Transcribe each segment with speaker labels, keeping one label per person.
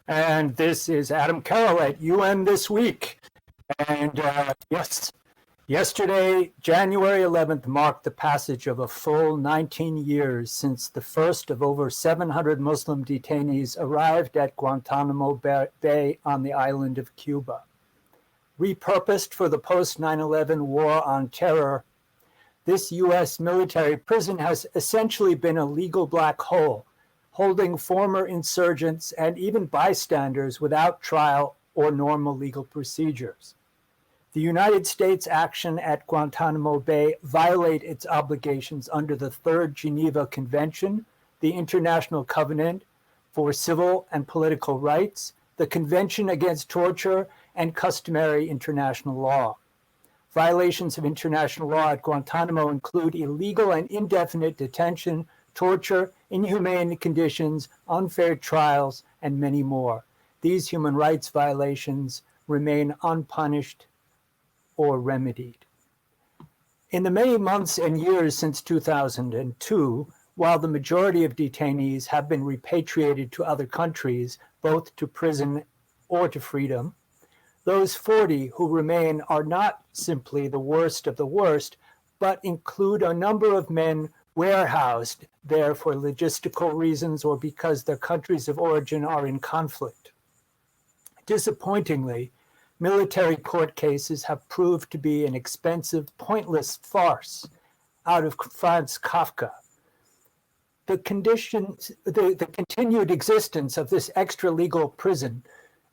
Speaker 1: And this is Adam Carroll at UN This Week. And yes, yesterday, January 11th, marked the passage of a full 19 years since the first of over 700 Muslim detainees arrived at Guantanamo Bay on the island of Cuba. Repurposed for the post-9/11 war on terror, this U.S. military prison has essentially been a legal black hole, holding former insurgents and even bystanders without trial or normal legal procedures. The United States' action at Guantanamo Bay violate its obligations under the Third Geneva Convention, the International Covenant for Civil and Political Rights, the Convention Against Torture, and customary international law. Violations of international law at Guantanamo include illegal and indefinite detention, torture, inhumane conditions, unfair trials, and many more. These human rights violations remain unpunished or remedied. In the many months and years since 2002, while the majority of detainees have been repatriated to other countries, both to prison or to freedom, those 40 who remain are not simply the worst of the worst, but include a number of men warehoused there for logistical reasons or because their countries of origin are in conflict. Disappointingly, military court cases have proved to be an expensive, pointless farce out of Franz Kafka. The continued existence of this extra-legal prison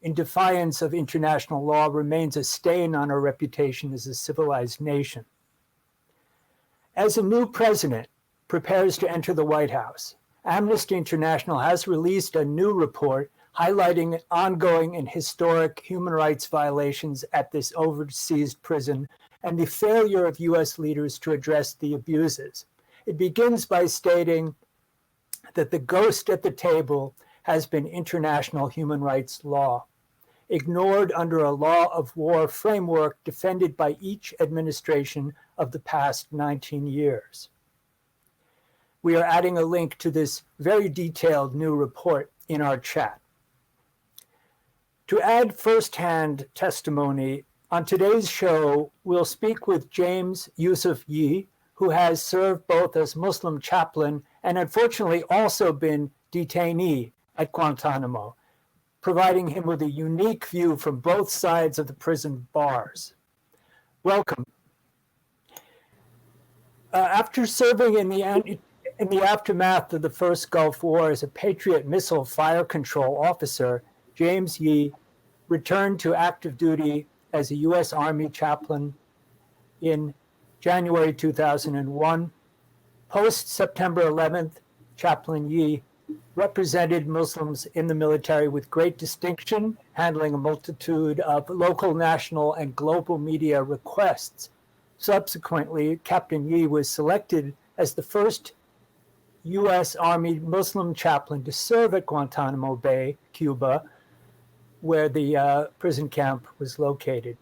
Speaker 1: in defiance of international law remains a stain on our reputation as a civilized nation. As a new president prepares to enter the White House, Amnesty International has released a new report highlighting ongoing and historic human rights violations at this overseas prison and the failure of U.S. leaders to address the abuses. It begins by stating that the ghost at the table has been international human rights law, ignored under a law of war framework defended by each administration of the past 19 years. We are adding a link to this very detailed new report in our chat. To add firsthand testimony, on today's show, we'll speak with James Yusuf Yee, who has served both as Muslim chaplain and unfortunately also been detainee at Guantanamo, providing him with a unique view from both sides of the prison bars. Welcome. After serving in the aftermath of the first Gulf War as a Patriot missile fire control officer, James Yee returned to active duty as a U.S. Army chaplain in January 2001. Post-September 11th, Chaplain Yee represented Muslims in the military with great distinction, handling a multitude of local, national, and global media requests. Subsequently, Captain Yee was selected as the first U.S. Army Muslim chaplain to serve at Guantanamo Bay, Cuba, where the prison camp was located.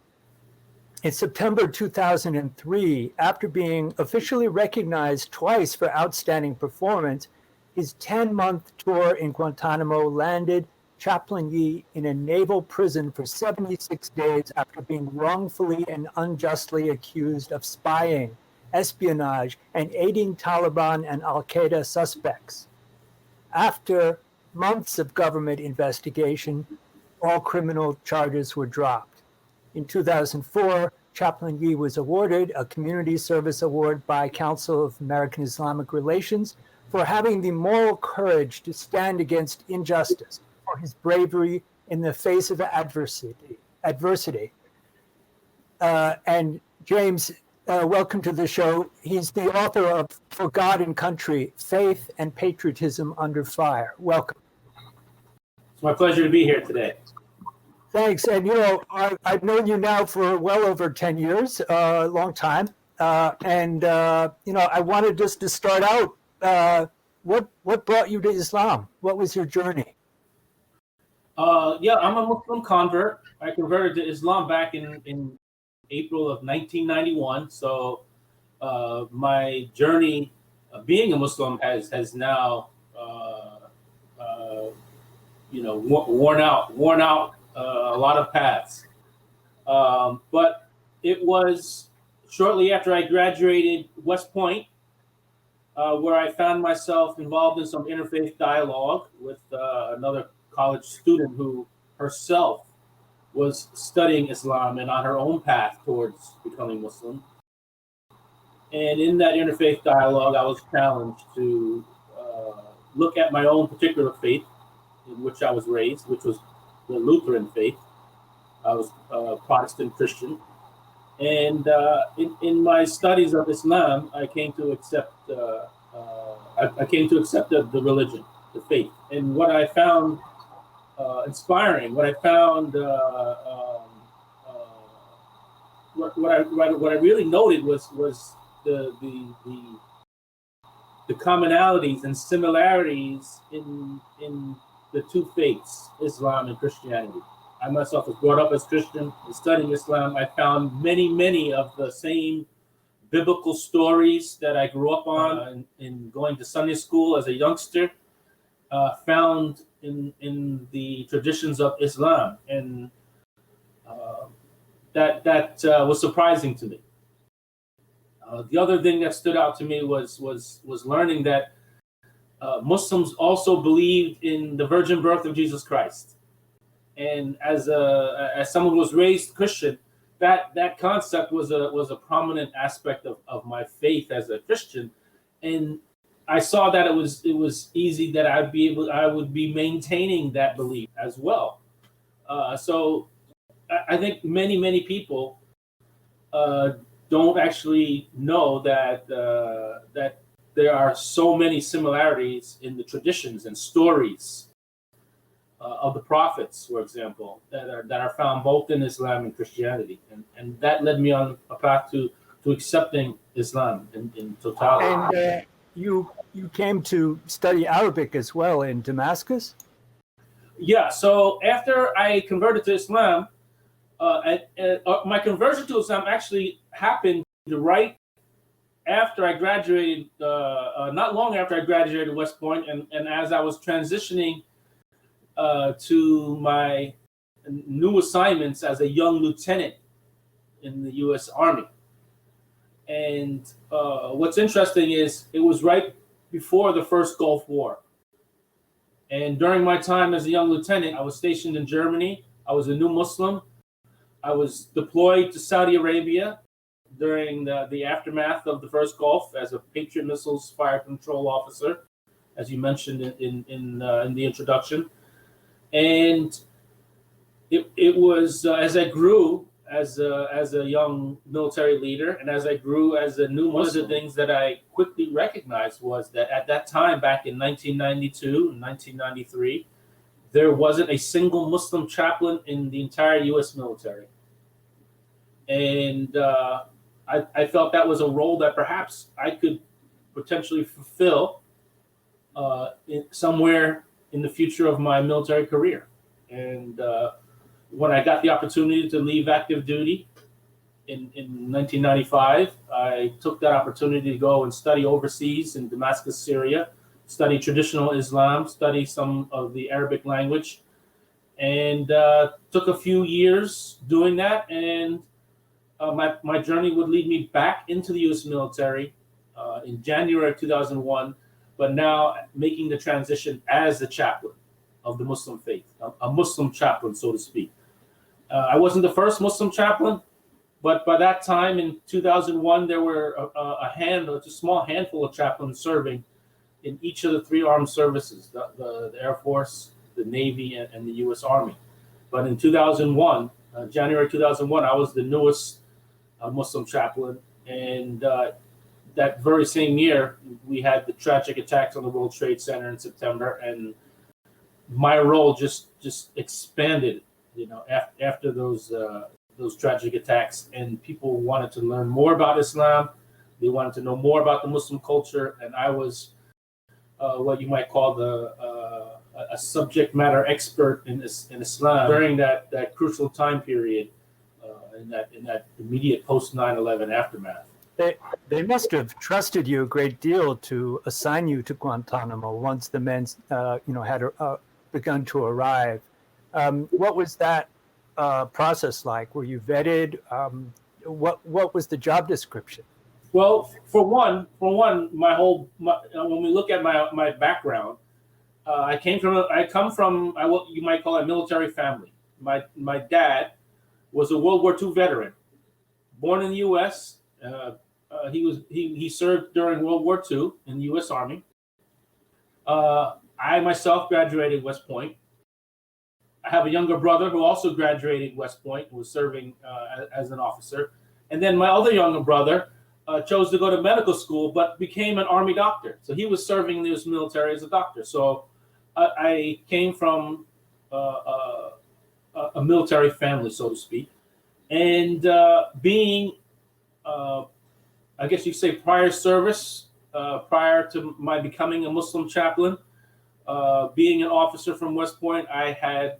Speaker 1: In September 2003, after being officially recognized twice for outstanding performance, his 10-month tour in Guantanamo landed Chaplain Yee in a naval prison for 76 days after being wrongfully and unjustly accused of spying, espionage, and aiding Taliban and al-Qaeda suspects. After months of government investigation, all criminal charges were dropped. In 2004, Chaplain Yee was awarded a Community Service Award by Council of American Islamic Relations for having the moral courage to stand against injustice, for his bravery in the face of adversity. And James, welcome to the show. He's the author of For God and Country, Faith and Patriotism Under Fire. Welcome.
Speaker 2: It's my pleasure to be here today.
Speaker 1: Thanks. And, you know, I've known you now for well over 10 years, a long time. You know, I wanted just to start out, what brought you to Islam? What was your journey?
Speaker 2: Yeah, I'm a Muslim convert. I converted to Islam back in April of 1991. So my journey being a Muslim has now worn out a lot of paths. But it was shortly after I graduated West Point, where I found myself involved in some interfaith dialogue with another college student who herself was studying Islam and on her own path towards becoming Muslim. And in that interfaith dialogue, I was challenged to look at my own particular faith in which I was raised, which was the Lutheran faith. I was a Protestant Christian. And in my studies of Islam, I came to accept the religion, the faith. And what I found inspiring, what I found, what I really noted was the commonalities and similarities in the two faiths, Islam and Christianity. I myself was brought up as Christian and studying Islam. I found many of the same biblical stories that I grew up on in going to Sunday school as a youngster, found in the traditions of Islam, and that was surprising to me. The other thing that stood out to me was learning that Muslims also believed in the virgin birth of Jesus Christ. And as someone who was raised Christian, that concept was a prominent aspect of my faith as a Christian, and I saw that it was easy that I would be maintaining that belief as well. So I think many people don't actually know that there are so many similarities in the traditions and stories of the prophets, for example, that are found both in Islam and Christianity, and that led me on a path to accepting Islam in totality.
Speaker 1: And you came to study Arabic as well in Damascus?
Speaker 2: Yeah. So after I converted to Islam, my conversion to Islam actually happened right after I graduated, not long after I graduated West Point, and as I was transitioning to my new assignments as a young lieutenant in the U.S. Army. And what's interesting is it was right before the first Gulf War. And during my time as a young lieutenant, I was stationed in Germany. I was a new Muslim. I was deployed to Saudi Arabia during the aftermath of the first Gulf as a Patriot Missiles fire control officer, as you mentioned in the introduction. And it was as I grew as a young military leader, and as I grew as a new Muslim, one of the things that I quickly recognized was that at that time, back in 1992 and 1993, there wasn't a single Muslim chaplain in the entire U.S. military. And I felt that was a role that perhaps I could potentially fulfill somewhere in the future of my military career. And when I got the opportunity to leave active duty in 1995, I took that opportunity to go and study overseas in Damascus, Syria, study traditional Islam, study some of the Arabic language, and took a few years doing that. And my journey would lead me back into the U.S. military in January of 2001, but now making the transition as a chaplain of the Muslim faith, a Muslim chaplain, so to speak. I wasn't the first Muslim chaplain, but by that time in 2001, there were a small handful of chaplains serving in each of the three armed services, the Air Force, the Navy, and the U.S. Army. But in 2001, January 2001, I was the newest Muslim chaplain, and that very same year, we had the tragic attacks on the World Trade Center in September, and my role just expanded, after those tragic attacks, and people wanted to learn more about Islam. They wanted to know more about the Muslim culture, and I was what you might call a subject matter expert in Islam during that crucial time period in that immediate post 9/11 aftermath.
Speaker 1: They must have trusted you a great deal to assign you to Guantanamo once the men, had begun to arrive. What was that process like? Were you vetted? What was the job description?
Speaker 2: Well, for one, when we look at my background, I come from what you might call a military family. My dad was a World War II veteran, born in the U.S. He served during World War II in the U.S. Army. I myself graduated West Point. I have a younger brother who also graduated West Point, who was serving as an officer. And then my other younger brother chose to go to medical school, but became an Army doctor. So he was serving in the U.S. military as a doctor. So I came from a military family, so to speak. And being, I guess you could say, prior service, prior to my becoming a Muslim chaplain, being an officer from West Point, I had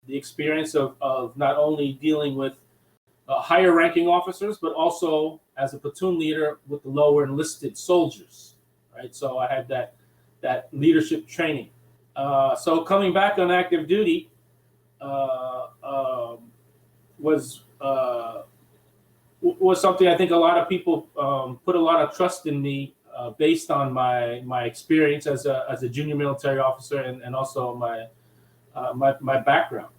Speaker 2: the experience of not only dealing with higher ranking officers, but also as a platoon leader with the lower enlisted soldiers, right? So I had that leadership training. So coming back on active duty was something I think a lot of people put a lot of trust in me based on my experience as a junior military officer and also my background.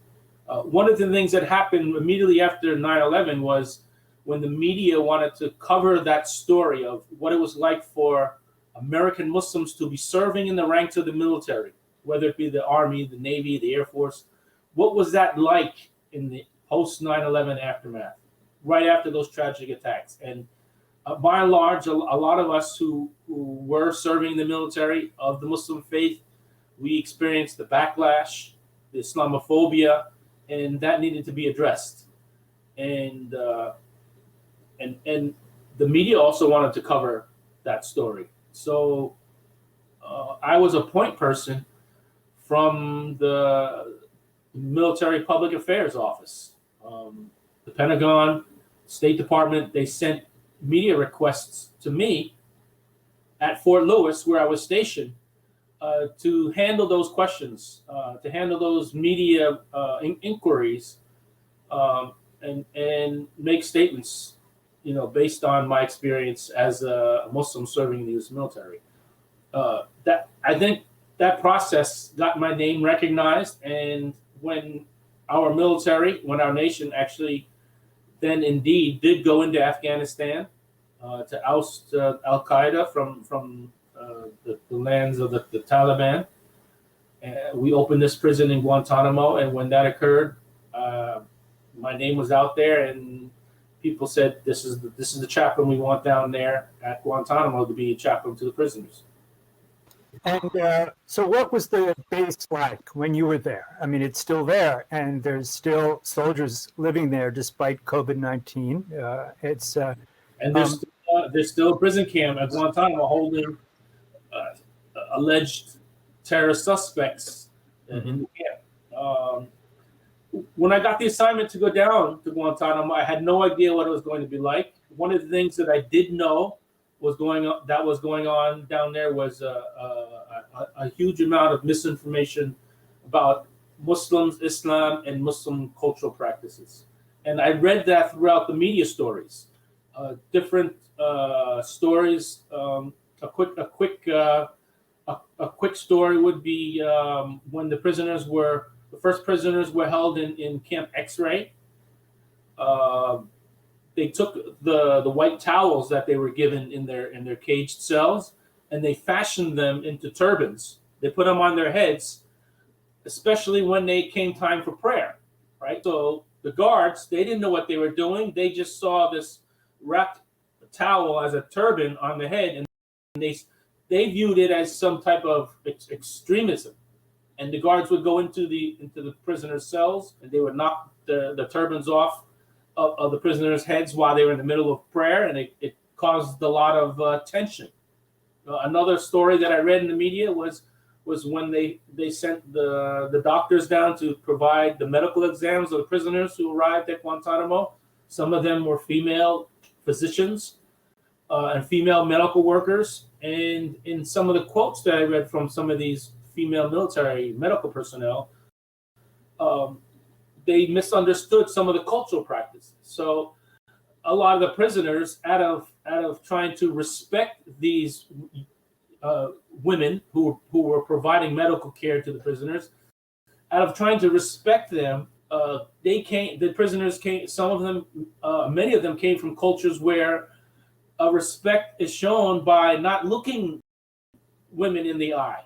Speaker 2: One of the things that happened immediately after 9/11 was when the media wanted to cover that story of what it was like for American Muslims to be serving in the ranks of the military, whether it be the Army, the Navy, the Air Force. What was that like in the post 9/11 aftermath, right after those tragic attacks? And by and large, a lot of us who were serving in the military of the Muslim faith, we experienced the backlash, the Islamophobia, and that needed to be addressed. And the media also wanted to cover that story. So I was a point person from the Military Public Affairs Office. The Pentagon, State Department, they sent media requests to me at Fort Lewis, where I was stationed, to handle those questions, to handle those media inquiries, and make statements, based on my experience as a Muslim serving in the U.S. military. That I think that process got my name recognized, and when our nation actually then indeed did go into Afghanistan to oust Al Qaeda from the lands of the Taliban. We opened this prison in Guantanamo, and when that occurred, my name was out there, and people said, "This is the chaplain we want down there at Guantanamo to be a chaplain to the prisoners."
Speaker 1: And so what was the base like when you were there? I mean, it's still there, and there's still soldiers living there despite COVID-19.
Speaker 2: And there's still a prison camp at Guantanamo holding alleged terrorist suspects in the camp. When I got the assignment to go down to Guantanamo, I had no idea what it was going to be like. One of the things that I did know was going on down there was a huge amount of misinformation about Muslims, Islam, and Muslim cultural practices. And I read that throughout the media stories, different stories. A quick story would be when the first prisoners were held in Camp X-Ray. They took the white towels that they were given in their caged cells, and they fashioned them into turbans. They put them on their heads, especially when they came time for prayer, right? So the guards, they didn't know what they were doing. They just saw this wrapped towel as a turban on the head, and they viewed it as some type of extremism. And the guards would go into the prisoners' cells, and they would knock the turbans off of the prisoners' heads while they were in the middle of prayer, and it caused a lot of tension. Another story that I read in the media was when they sent the doctors down to provide the medical exams of the prisoners who arrived at Guantanamo. Some of them were female physicians and female medical workers. And in some of the quotes that I read from some of these female military medical personnel, they misunderstood some of the cultural practices. So a lot of the prisoners, out of trying to respect these women who were providing medical care to the prisoners, out of trying to respect them, the prisoners came, some of them, many of them came from cultures where respect is shown by not looking women in the eye.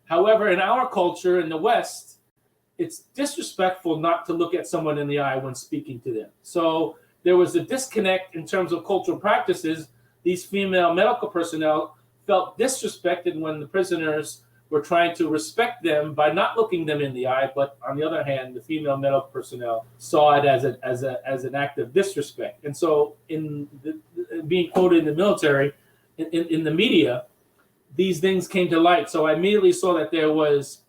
Speaker 2: However, in our culture in the West, it's disrespectful not to look at someone in the eye when speaking to them. So there was a disconnect in terms of cultural practices. These female medical personnel felt disrespected when the prisoners were trying to respect them by not looking them in the eye. But on the other hand, the female medical personnel saw it as an act of disrespect. And so being quoted in the military, in the media, these things came to light. So I immediately saw that there was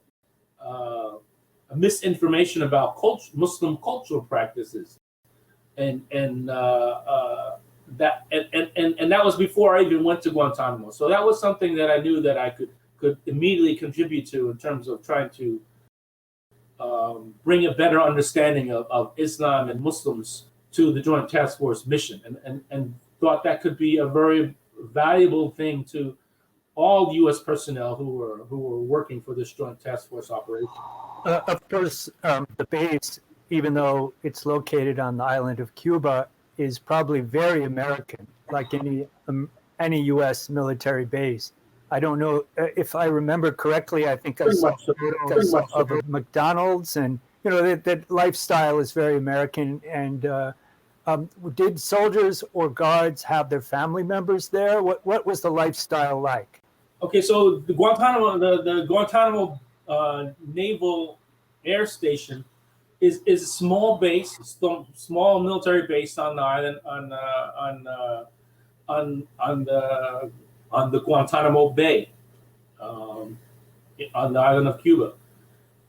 Speaker 2: a misinformation about Muslim cultural practices, and that was before I even went to Guantanamo. So that was something that I knew that I could immediately contribute to in terms of trying to bring a better understanding of Islam and Muslims to the Joint Task Force mission, and thought that could be a very valuable thing to all U.S. personnel who were working for this Joint Task Force operation.
Speaker 1: Of course, the base, even though it's located on the island of Cuba, is probably very American, like any U.S. military base. I don't know if I remember correctly. I think I saw photos of a McDonald's, and that lifestyle is very American. And did soldiers or guards have their family members there? What was the lifestyle like?
Speaker 2: Okay, so the Guantanamo Naval Air Station is a small base, small military base on the island on the Guantanamo Bay, on the island of Cuba,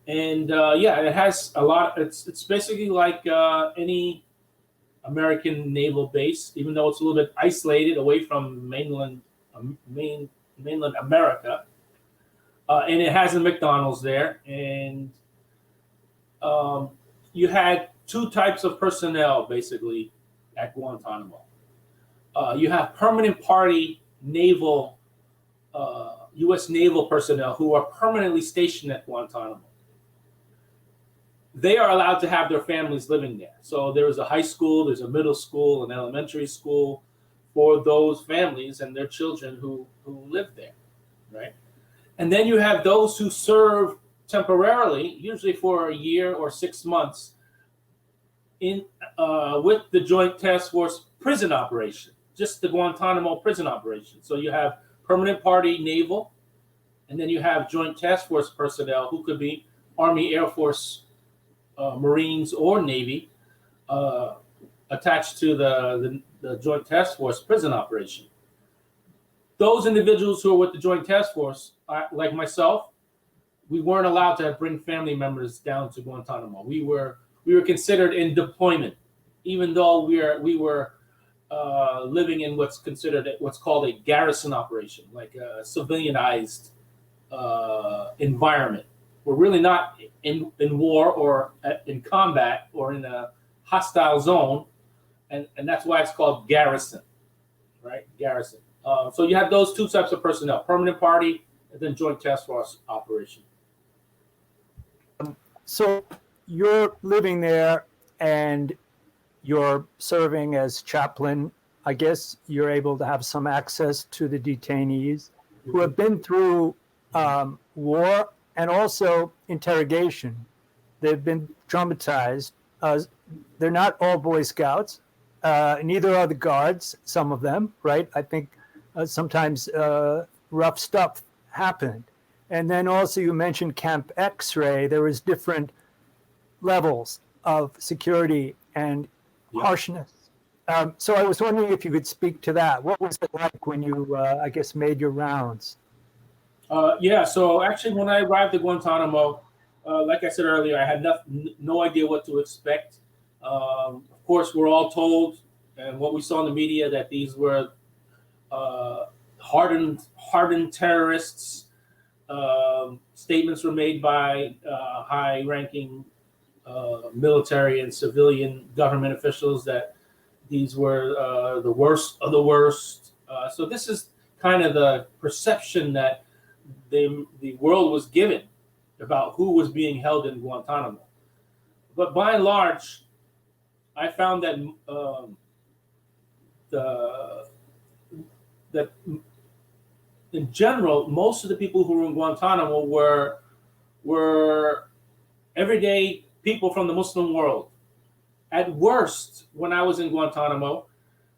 Speaker 2: and it has a lot. It's basically like any American naval base, even though it's a little bit isolated away from mainland America, and it has a McDonald's there, and you had two types of personnel basically at Guantanamo. You have permanent party naval, U.S. naval personnel who are permanently stationed at Guantanamo. They are allowed to have their families living there. So there is a high school, there's a middle school, an elementary school for those families and their children who live there, right? And then you have those who serve temporarily, usually for a year or 6 months, with the Joint Task Force prison operation, just the Guantanamo prison operation. So you have permanent party naval, and then you have Joint Task Force personnel who could be Army, Air Force, Marines, or Navy, attached to the Joint Task Force prison operation. Those individuals who are with the Joint Task Force, like myself, we weren't allowed to bring family members down to Guantanamo. We were considered in deployment, even though we were living in what's called a garrison operation, like a civilianized environment. We're really not in war or in combat or in a hostile zone, and that's why it's called garrison, right? Garrison. So you have those two types of personnel: permanent party and then Joint Task Force operation.
Speaker 1: So you're living there and you're serving as chaplain. I guess you're able to have some access to the detainees who have been through war and also interrogation. They've been traumatized. They're not all Boy Scouts. Neither are the guards, some of them, right? I think sometimes rough stuff happened. And then also you mentioned Camp X-Ray. There was different levels of security and harshness. So I was wondering if you could speak to that. What was it like when you, I guess, made your rounds?
Speaker 2: So actually when I arrived at Guantanamo, like I said earlier, I had no idea what to expect. Of course, we're all told, and what we saw in the media, that these were hardened terrorists, Statements were made by high-ranking military and civilian government officials that these were the worst of the worst. So this is kind of the perception that the world was given about who was being held in Guantanamo. But by and large, I found that that in general, most of the people who were in Guantanamo were everyday people from the Muslim world. At worst, when I was in Guantanamo,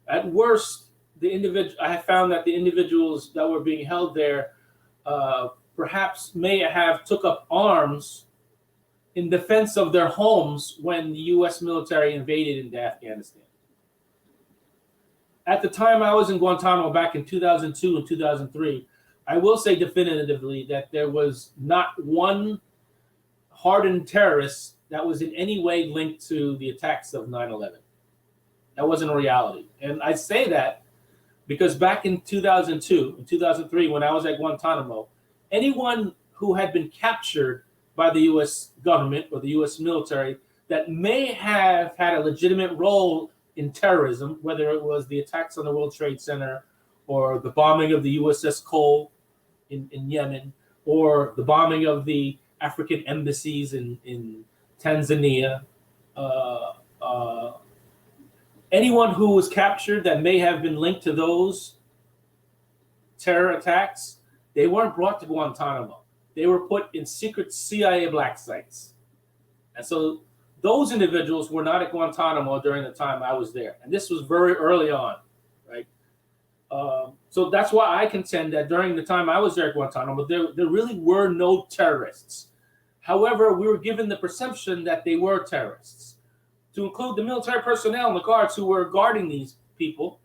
Speaker 2: at worst, I found that the individuals that were being held there perhaps may have took up arms in defense of their homes when the U.S. military invaded into Afghanistan. At the time I was in Guantanamo back in 2002 and 2003, I will say definitively that there was not one hardened terrorist that was in any way linked to the attacks of 9/11. That wasn't a reality. And I say that because back in 2002 and 2003, when I was at Guantanamo, anyone who had been captured by the U.S. government or the U.S. military that may have had a legitimate role in terrorism, whether it was the attacks on the World Trade Center or the bombing of the USS Cole in Yemen, or the bombing of the African embassies in Tanzania, anyone who was captured that may have been linked to those terror attacks, they weren't brought to Guantanamo. They were put in secret CIA black sites. And so those individuals were not at Guantanamo during the time I was there. And this was very early on, right? So that's why I contend that during the time I was there at Guantanamo, there really were no terrorists. However, we were given the perception that they were terrorists. To include the military personnel and the guards who were guarding these people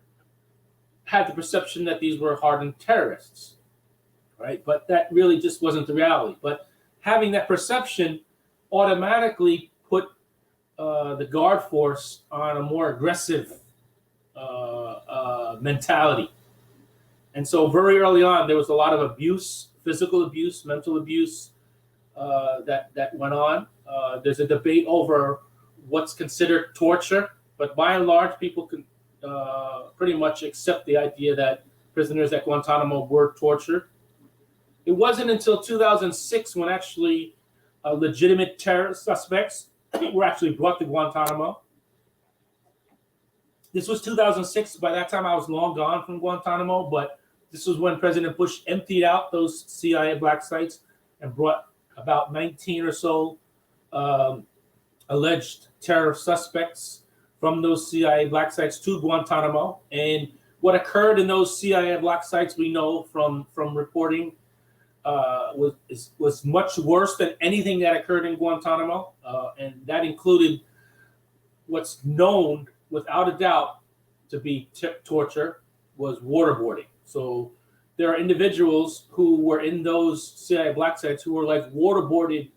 Speaker 2: had the perception that these were hardened terrorists, right? But that really just wasn't the reality. But having that perception automatically put the guard force on a more aggressive mentality. And so very early on, there was a lot of abuse, physical abuse, mental abuse that went on. There's a debate over what's considered torture, but by and large, people can pretty much accept the idea that prisoners at Guantanamo were tortured. It wasn't until 2006 when actually legitimate terror suspects were actually brought to Guantanamo. This was 2006. By that time, I was long gone from Guantanamo, but this was when President Bush emptied out those CIA black sites and brought about 19 or so alleged terror suspects from those CIA black sites to Guantanamo. And what occurred in those CIA black sites, we know from reporting, was much worse than anything that occurred in Guantanamo. And that included what's known without a doubt to be torture, was waterboarding. So there are individuals who were in those CIA black sites who were like waterboarded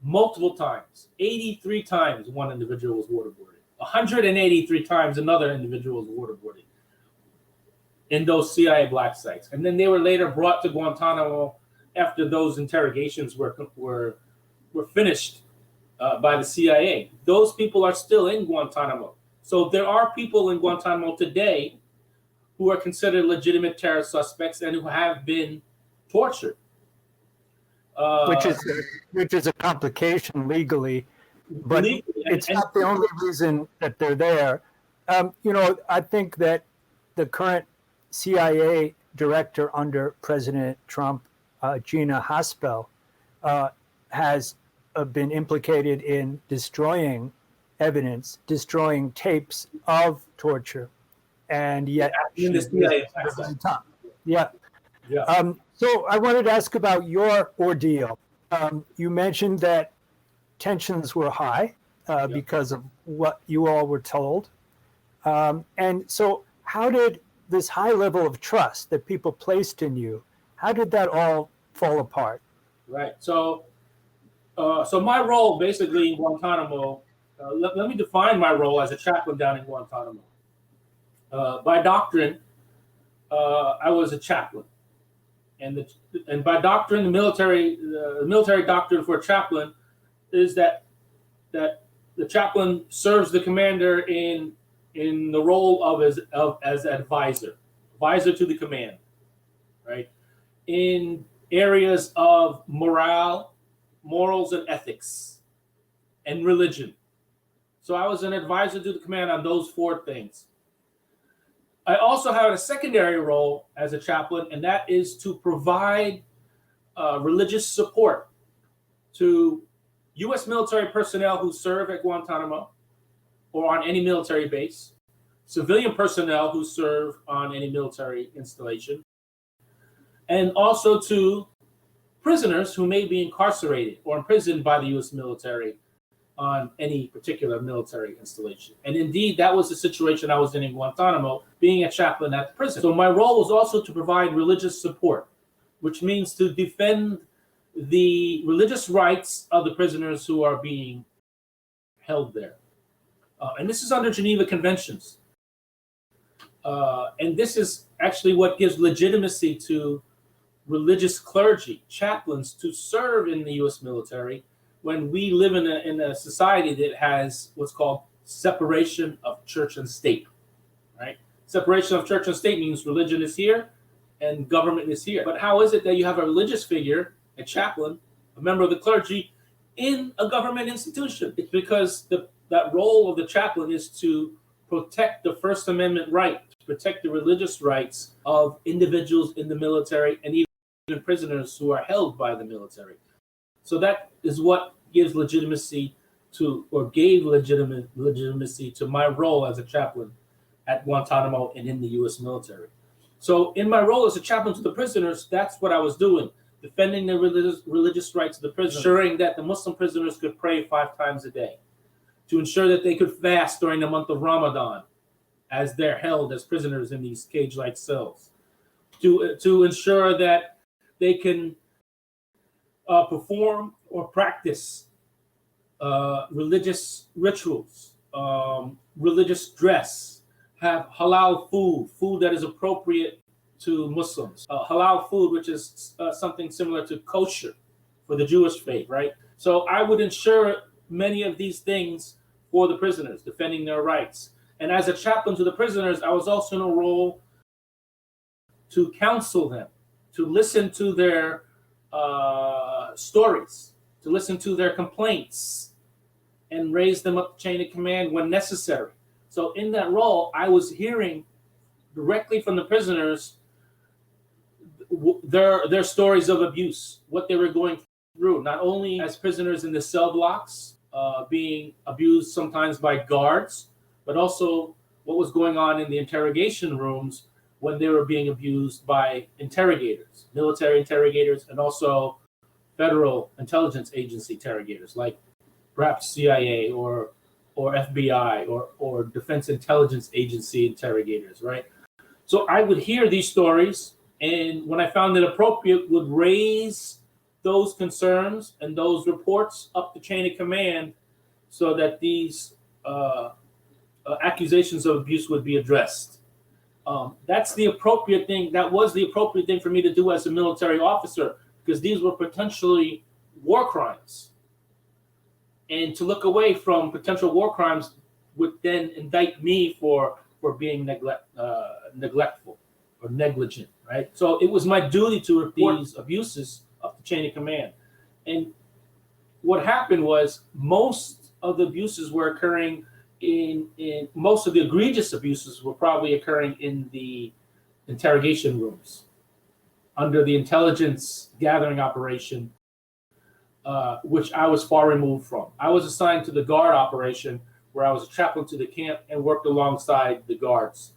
Speaker 2: multiple times. 83 times one individual was waterboarded. 183 times another individual was waterboarded in those CIA black sites. And then they were later brought to Guantanamo after those interrogations were finished by the CIA. Those people are still in Guantanamo. So there are people in Guantanamo today who are considered legitimate terror suspects and who have been tortured.
Speaker 1: Which is a complication legally, but it's not the only reason that they're there. I think that the current CIA director under President Trump, Gina Haspel, has been implicated in destroying evidence, destroying tapes of torture, and yet
Speaker 2: in the CIA.
Speaker 1: Yeah. So I wanted to ask about your ordeal. You mentioned that tensions were high because of what you all were told. And so how did this high level of trust that people placed in you, how did that all fall apart?
Speaker 2: Right. So my role basically in Guantanamo, let me define my role as a chaplain down in Guantanamo. By doctrine, I was a chaplain. And by doctrine, the military doctrine for a chaplain is that the chaplain serves the commander in the role as advisor to the command, right? In areas of morals and ethics, and religion. So I was an advisor to the command on those four things. I also have a secondary role as a chaplain, and that is to provide religious support to U.S. military personnel who serve at Guantanamo or on any military base, civilian personnel who serve on any military installation, and also to prisoners who may be incarcerated or imprisoned by the U.S. military on any particular military installation. And indeed, that was the situation I was in Guantanamo, being a chaplain at the prison. So my role was also to provide religious support, which means to defend the religious rights of the prisoners who are being held there. And this is under Geneva Conventions. And this is actually what gives legitimacy to religious clergy, chaplains, to serve in the U.S. military when we live in a society that has what's called separation of church and state, right? Separation of church and state means religion is here and government is here. But how is it that you have a religious figure, a chaplain, a member of the clergy, in a government institution? It's because that role of the chaplain is to protect the First Amendment right, to protect the religious rights of individuals in the military and even prisoners who are held by the military. So that is what gives legitimacy to, or gave legitimacy to my role as a chaplain at Guantanamo and in the U.S. military. So in my role as a chaplain to the prisoners, that's what I was doing, defending the religious rights of the prisoners, ensuring that the Muslim prisoners could pray 5 times a day, to ensure that they could fast during the month of Ramadan as they're held as prisoners in these cage-like cells, to ensure that they can perform or practice religious rituals, religious dress, have halal food that is appropriate to Muslims, halal food, which is something similar to kosher for the Jewish faith, right? So I would ensure many of these things for the prisoners, defending their rights. And as a chaplain to the prisoners, I was also in a role to counsel them, to listen to their stories, to listen to their complaints, and raise them up the chain of command when necessary. So in that role, I was hearing directly from the prisoners their stories of abuse, what they were going through, not only as prisoners in the cell blocks, being abused sometimes by guards, but also what was going on in the interrogation rooms when they were being abused by interrogators, military interrogators, and also federal intelligence agency interrogators, like perhaps CIA or FBI or Defense Intelligence Agency interrogators, right? So I would hear these stories, and when I found it appropriate, would raise those concerns and those reports up the chain of command so that these accusations of abuse would be addressed. That's the appropriate thing. That was the appropriate thing for me to do as a military officer, because these were potentially war crimes. And to look away from potential war crimes would then indict me for being neglectful or negligent, right? So it was my duty to report these abuses up the chain of command. And what happened was most of the abuses were occurring in most of the egregious abuses were probably occurring in the interrogation rooms under the intelligence gathering operation, which I was far removed from. I was assigned to the guard operation, where I was a chaplain to the camp and worked alongside the guards.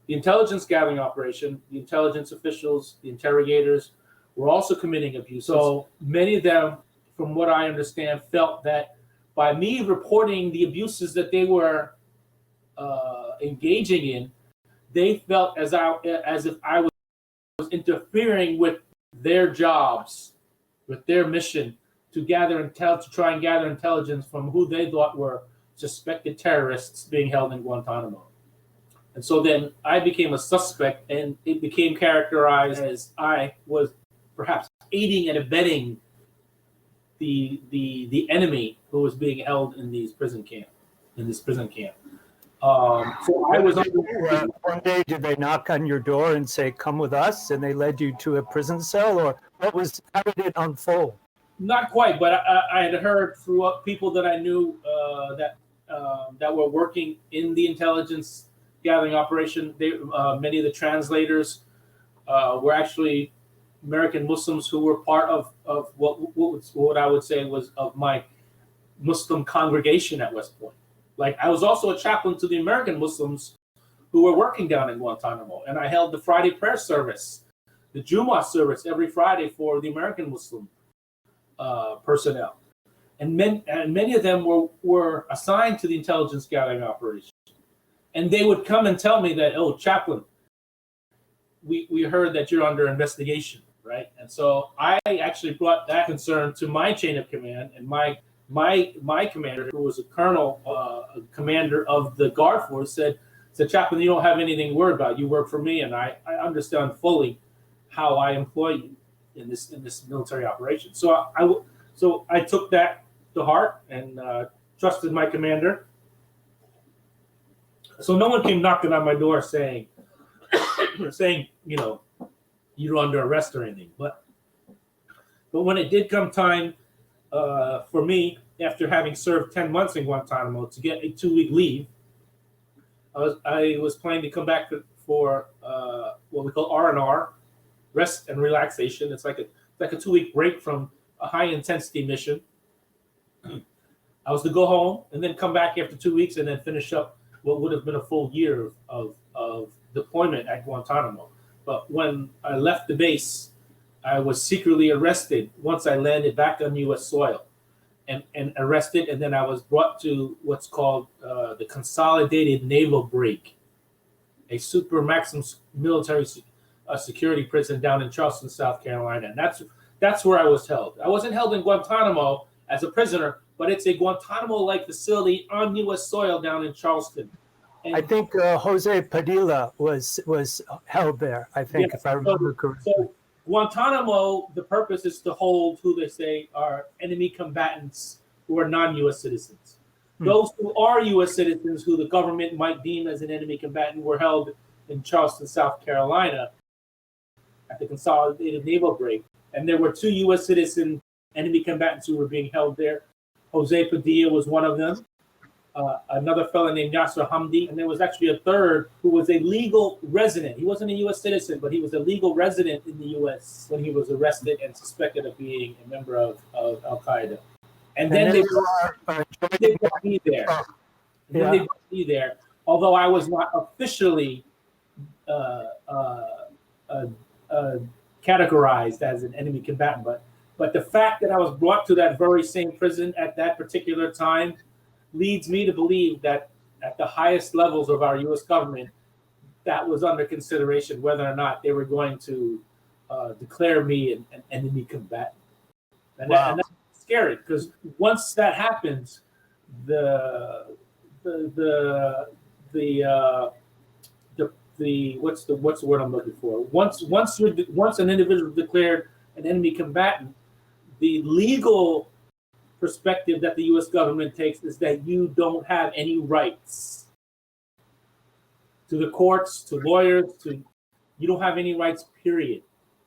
Speaker 2: The intelligence gathering operation, the intelligence officials, the interrogators were also committing abuse. So many of them, from what I understand, felt that by me reporting the abuses that they were engaging in, they felt as if I was interfering with their jobs, with their mission to try and gather intelligence from who they thought were suspected terrorists being held in Guantanamo. And so then I became a suspect, and it became characterized as I was perhaps aiding and abetting the enemy who was being held in this prison camp. So I was
Speaker 1: one day, did they knock on your door and say, "Come with us," and they led you to a prison cell, or how did it unfold?
Speaker 2: Not quite, but I had heard through people that I knew that were working in the intelligence gathering operation. Many of the translators were actually American Muslims who were part of what I would say was of my Muslim congregation at West Point. Like, I was also a chaplain to the American Muslims who were working down in Guantanamo, and I held the Friday prayer service, the Jummah service, every Friday for the American Muslim personnel. And many of them were assigned to the intelligence gathering operation. And they would come and tell me that, "Oh, chaplain, we heard that you're under investigation," right? And so I actually brought that concern to my chain of command, and my commander, who was a colonel, a commander of the Guard Force, said, "Chaplain, you don't have anything to worry about. You work for me, and I understand fully how I employ you in this military operation." So I took that to heart and trusted my commander. So no one came knocking on my door saying, you're under arrest or anything. But when it did come time for me, after having served 10 months in Guantanamo, to get a 2-week leave, I was planning to come back for what we call R&R, rest and relaxation. It's like a 2-week break from a high intensity mission. I was to go home and then come back after 2 weeks and then finish up what would have been a full year of deployment at Guantanamo. But when I left the base, I was secretly arrested once I landed back on U.S. soil, and arrested, and then I was brought to what's called the Consolidated Naval Break, a super maximum military security prison down in Charleston, South Carolina. And that's where I was held. I wasn't held in Guantanamo as a prisoner, but it's a Guantanamo-like facility on U.S. soil down in Charleston. And
Speaker 1: I think Jose Padilla was held there, I think, if I remember correctly.
Speaker 2: So Guantanamo, the purpose is to hold who they say are enemy combatants who are non-U.S. citizens. Those who are U.S. citizens who the government might deem as an enemy combatant were held in Charleston, South Carolina at the Consolidated Naval Break. And there were 2 U.S. citizen enemy combatants who were being held there. Jose Padilla was one of them. Another fellow named Yasser Hamdi, and there was actually a third who was a legal resident. He wasn't a U.S. citizen, but he was a legal resident in the U.S. when he was arrested and suspected of being a member of Al Qaeda. And then they brought me there. Then they brought me there, although I was not officially categorized as an enemy combatant, but the fact that I was brought to that very same prison at that particular time leads me to believe that at the highest levels of our U.S. government, that was under consideration whether or not they were going to declare me an enemy combatant. And that's scary, because once that happens, what's the word I'm looking for? Once an individual declared an enemy combatant, the legal perspective that the U.S. government takes is that you don't have any rights to the courts, to lawyers, you don't have any rights, period.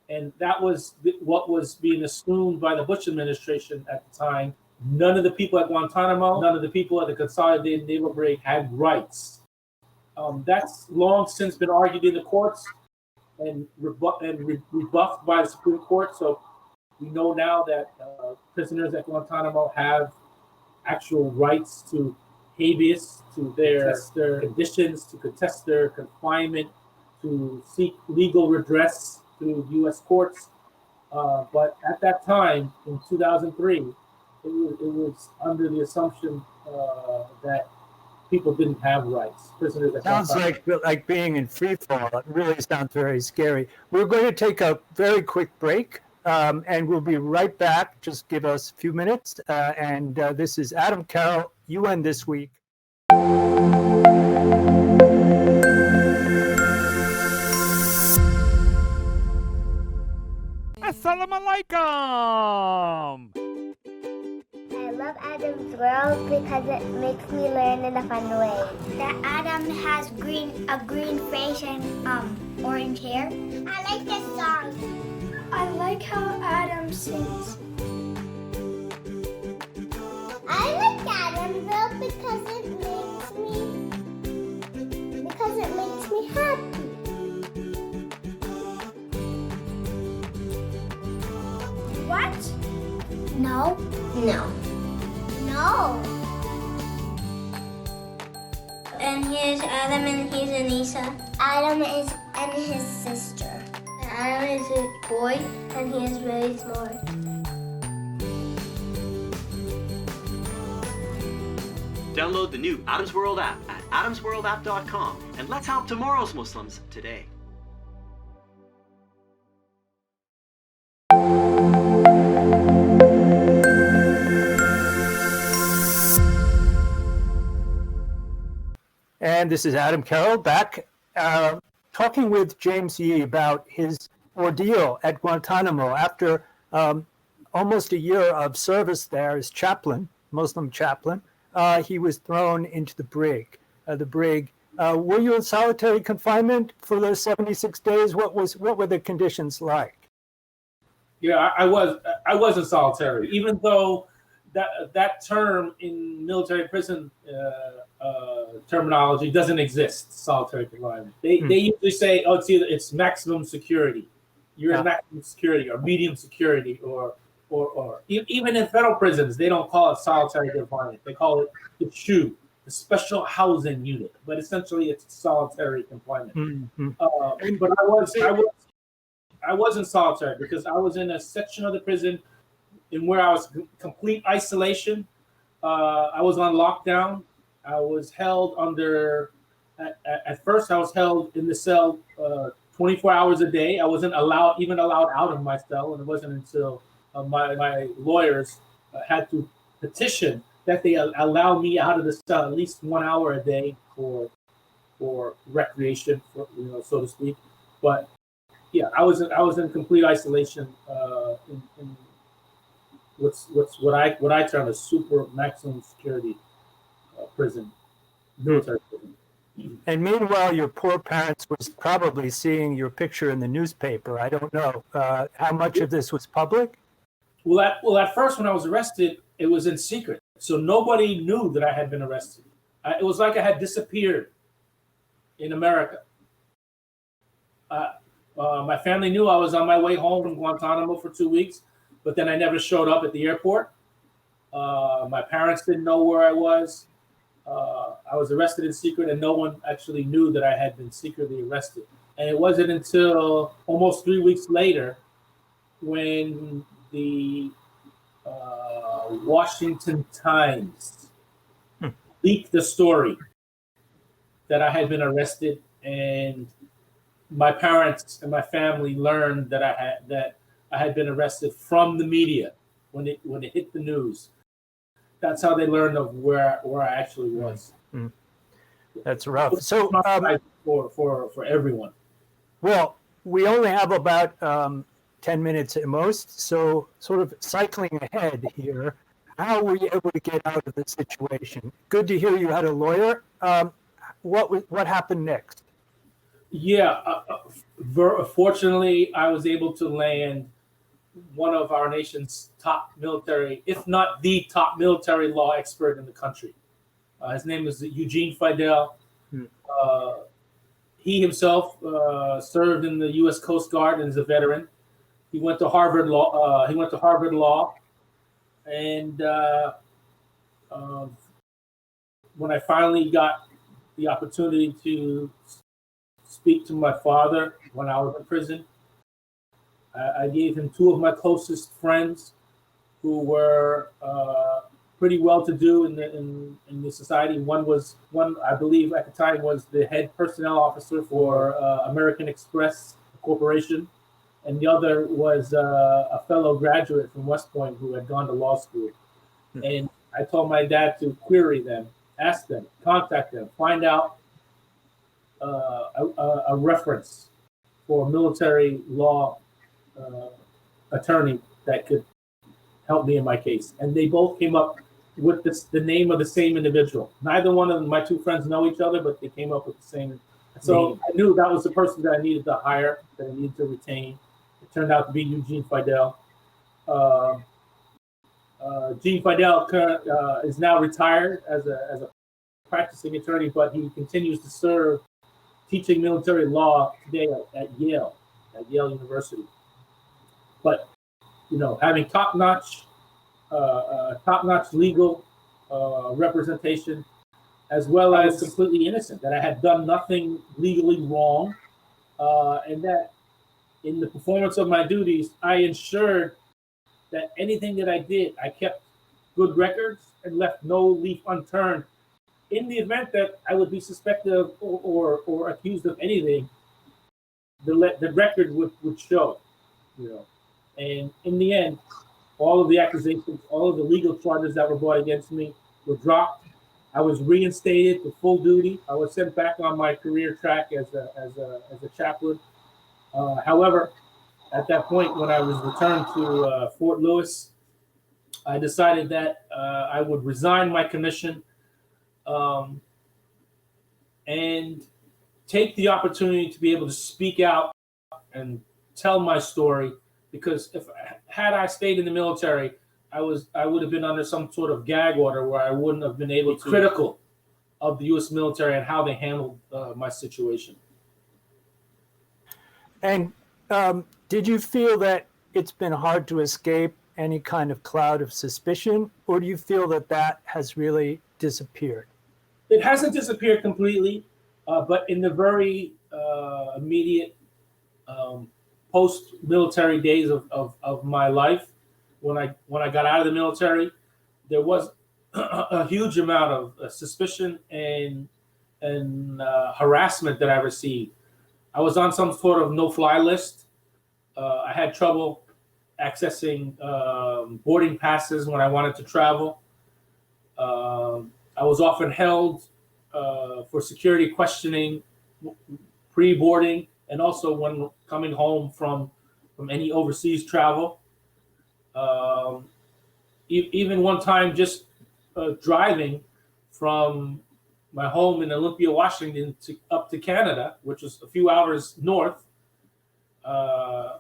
Speaker 2: And that was what was being assumed by the Bush administration at the time. None of the people at Guantanamo, none of the people at the Consolidated Naval Break had rights. That's long since been argued in the courts and rebuffed by the Supreme Court. So we know now that prisoners at Guantanamo have actual rights to habeas, to contest their conditions, to contest their confinement, to seek legal redress through U.S. courts. But at that time, in 2003, it was under the assumption that people didn't have rights. Prisoners at
Speaker 1: Sounds like being in free fall. It really sounds very scary. We're going to take a very quick break, and we'll be right back. Just give us a few minutes. And this is Adem Carroll, UN This Week.
Speaker 3: Salam alaikum!
Speaker 4: I love Adam's world because it makes me learn in a fun way. That Adam has a green face and orange hair. I like this song. I like how Adam sings. I like Adam's world because it makes me happy. What? No. No. No. And here's Adam and here's Anissa. Adam is and his sister. Adam is a boy and he is very smart.
Speaker 5: Download the new Adam's World app at adamsworldapp.com and let's help tomorrow's Muslims today.
Speaker 1: And this is Adam Carroll back talking with James Yee about his ordeal at Guantanamo after almost a year of service there as chaplain, Muslim chaplain. He was thrown into the brig. Were you in solitary confinement for those 76 days? What were the conditions like?
Speaker 2: Yeah, I was in solitary, even though that term in military prison terminology doesn't exist. Solitary confinement. They usually say, oh, it's maximum security. You're in maximum security or medium security, or even in federal prisons, they don't call it solitary confinement. They call it the SHU, the Special Housing Unit. But essentially, it's solitary confinement. Mm-hmm. But I was in solitary because I was in a section of the prison in where I was complete isolation. I was on lockdown. I was held under. At first, I was held in the cell 24 hours a day. I wasn't allowed out of my cell, and it wasn't until my lawyers had to petition that they allow me out of the cell at least 1 hour a day for recreation, so to speak. But yeah, I was in complete isolation in what I term a super maximum security prison, military prison.
Speaker 1: And meanwhile, your poor parents was probably seeing your picture in the newspaper. I don't know how much of this was public.
Speaker 2: Well, at first when I was arrested, it was in secret, so nobody knew that I had been arrested. It was like I had disappeared in America. My family knew I was on my way home from Guantanamo for 2 weeks, but then I never showed up at the airport. My parents didn't know where I was. I was arrested in secret, and no one actually knew that I had been secretly arrested. And it wasn't until almost 3 weeks later when the Washington Times leaked the story that I had been arrested, and my parents and my family learned that I had been arrested from the media when it hit the news. That's how they learned of where I actually was.
Speaker 1: Mm-hmm. That's rough. So
Speaker 2: for everyone.
Speaker 1: Well, we only have about 10 minutes at most. So sort of cycling ahead here, how were you able to get out of the situation? Good to hear you had a lawyer. What happened next?
Speaker 2: Yeah, fortunately, I was able to land one of our nation's top military, if not the top military law expert in the country. His name is Eugene Fidel. He himself served in the U.S. Coast Guard and is a veteran. He went to Harvard Law. And when I finally got the opportunity to speak to my father when I was in prison, I gave him two of my closest friends who were pretty well-to-do in the society. One, I believe, at the time was the head personnel officer for American Express Corporation, and the other was a fellow graduate from West Point who had gone to law school. And I told my dad to query them, ask them, contact them, find out a reference for military law attorney that could help me in my case. And they both came up with the name of the same individual. Neither one of my two friends know each other, but they came up with the same. So
Speaker 1: name.
Speaker 2: I knew that was the person that I needed to hire, that I needed to retain. It turned out to be Eugene Fidel. Gene Fidel is now retired as a practicing attorney, but he continues to serve teaching military law today at Yale University. But having top-notch legal representation, as well as completely innocent, that I had done nothing legally wrong, and that in the performance of my duties, I ensured that anything that I did, I kept good records and left no leaf unturned. In the event that I would be suspected of or accused of anything, the record would show, And in the end, all of the accusations, all of the legal charges that were brought against me were dropped. I was reinstated to full duty. I was sent back on my career track as a chaplain. However, at that point, when I was returned to Fort Lewis, I decided that I would resign my commission and take the opportunity to be able to speak out and tell my story. Because had I stayed in the military, I would have been under some sort of gag order where I wouldn't have been able to be critical of the U.S. military and how they handled my situation.
Speaker 1: And did you feel that it's been hard to escape any kind of cloud of suspicion, or do you feel that has really disappeared?
Speaker 2: It hasn't disappeared completely, but in the very immediate post-military days of my life, when I got out of the military, there was a huge amount of suspicion and harassment that I received. I was on some sort of no-fly list. I had trouble accessing boarding passes when I wanted to travel. I was often held for security questioning pre-boarding and also when coming home from any overseas travel. Even one time just driving from my home in Olympia, Washington up to Canada, which was a few hours north. I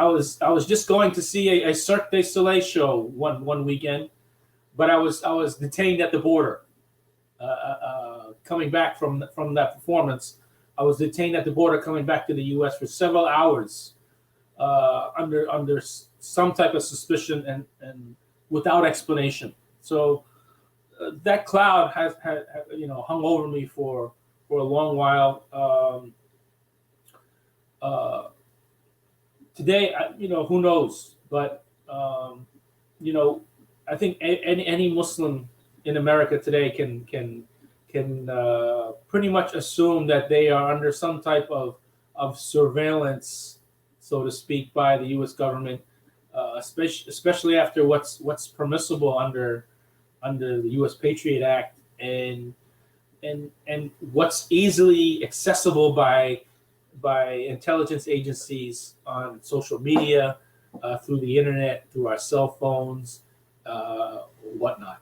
Speaker 2: was just going to see a Cirque du Soleil show one weekend, but I was detained at the border. Coming back from that performance, I was detained at the border coming back to the U.S. for several hours under some type of suspicion and without explanation. So that cloud has hung over me for a long while. Today, who knows? But I think any Muslim in America today can pretty much assume that they are under some type of surveillance, so to speak, by the U.S. government, especially after what's permissible under the U.S. Patriot Act and what's easily accessible by intelligence agencies on social media, through the internet, through our cell phones, whatnot.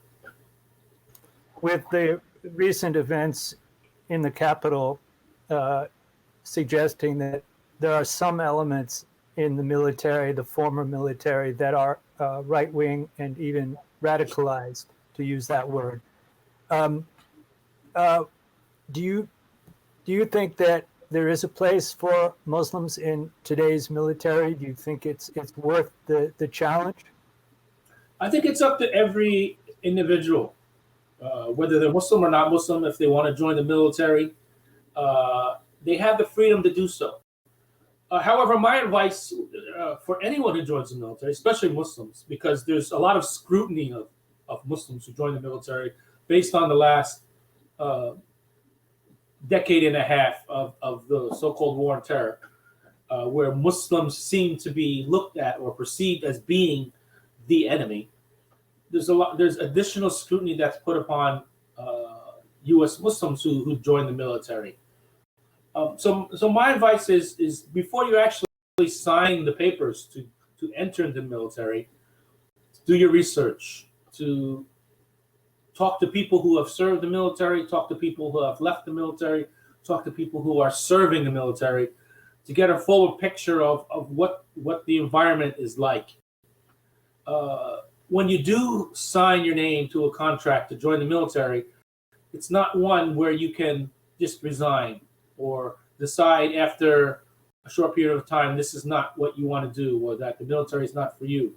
Speaker 1: With the recent events in the Capitol suggesting that there are some elements in the military, the former military, that are right-wing and even radicalized, to use that word. Do you think that there is a place for Muslims in today's military? Do you think it's worth the challenge?
Speaker 2: I think it's up to every individual, whether they're Muslim or not Muslim, if they want to join the military. They have the freedom to do so. However, my advice for anyone who joins the military, especially Muslims, because there's a lot of scrutiny of Muslims who join the military based on the last decade and a half of the so-called war on terror, where Muslims seem to be looked at or perceived as being the enemy. There's additional scrutiny that's put upon U.S. Muslims who join the military. So my advice is before you actually sign the papers to enter into the military, to do your research, to talk to people who have served the military, talk to people who have left the military, talk to people who are serving the military, to get a fuller picture of what the environment is like. When you do sign your name to a contract to join the military, it's not one where you can just resign or decide after a short period of time this is not what you want to do, or that the military is not for you.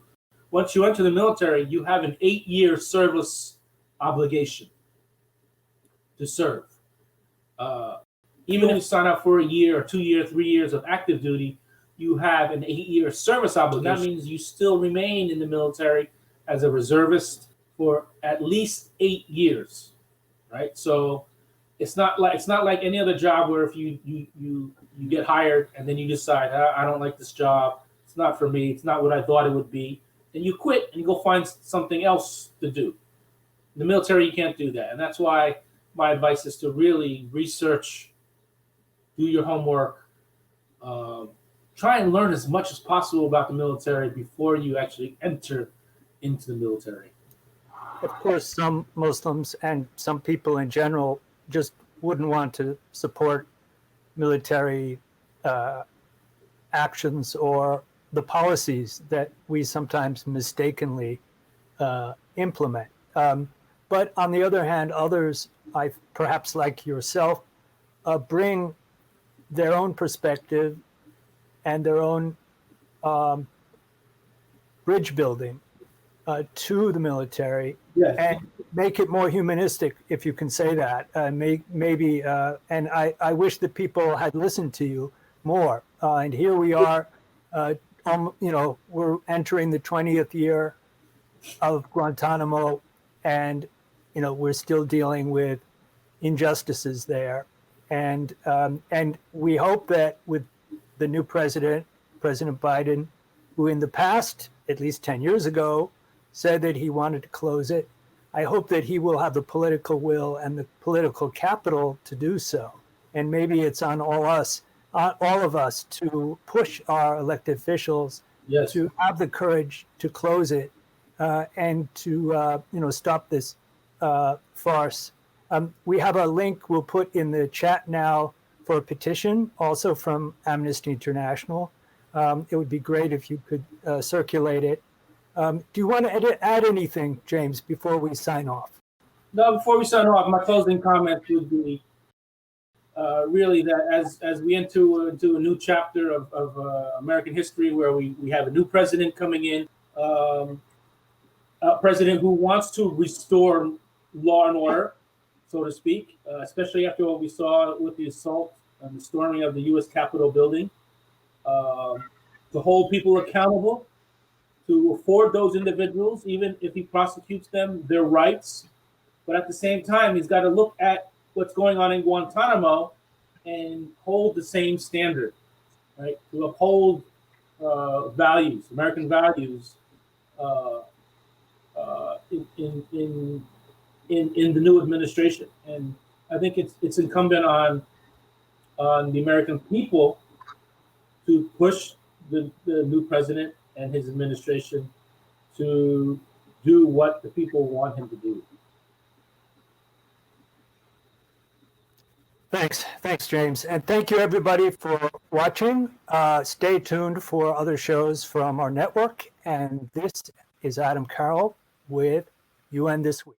Speaker 2: Once you enter the military, you have an 8-year service obligation to serve. Even if you sign up for a year or 2 years, 3 years of active duty, you have an 8-year service obligation. That means you still remain in the military as a reservist for at least 8 years, right? So it's not like any other job where if you get hired and then you decide, I don't like this job, it's not for me, it's not what I thought it would be, and you quit and you go find something else to do. In the military, you can't do that, and that's why my advice is to really research, do your homework, try and learn as much as possible about the military before you actually enter into the military.
Speaker 1: Of course, some Muslims and some people in general just wouldn't want to support military actions or the policies that we sometimes mistakenly implement. But on the other hand, others, perhaps like yourself, bring their own perspective and their own bridge building to the military,
Speaker 2: Yes.
Speaker 1: and make it more humanistic, if you can say that. Maybe, and I wish that people had listened to you more. And here we are, we're entering the 20th year of Guantanamo, and we're still dealing with injustices there. And we hope that with the new president, President Biden, who in the past, at least 10 years ago, said that he wanted to close it, I hope that he will have the political will and the political capital to do so. And maybe it's on all of us to push our elected officials
Speaker 2: Yes.
Speaker 1: to have the courage to close it and to stop this farce. We have a link we'll put in the chat now for a petition, also from Amnesty International. It would be great if you could circulate it. Do you want to add anything, James, before we sign off?
Speaker 2: No, before we sign off, my closing comment would be really that as we enter into a new chapter of American history, where we have a new president coming in, a president who wants to restore law and order, so to speak, especially after what we saw with the assault and the storming of the U.S. Capitol building, to hold people accountable, to afford those individuals, even if he prosecutes them, their rights. But at the same time, he's got to look at what's going on in Guantanamo and hold the same standard, right? To uphold values, American values, in the new administration. And I think it's incumbent on the American people to push the new president and his administration to do what the people want him to do.
Speaker 1: Thanks, James. And thank you, everybody, for watching. Stay tuned for other shows from our network. And this is Adem Carroll with UN This Week.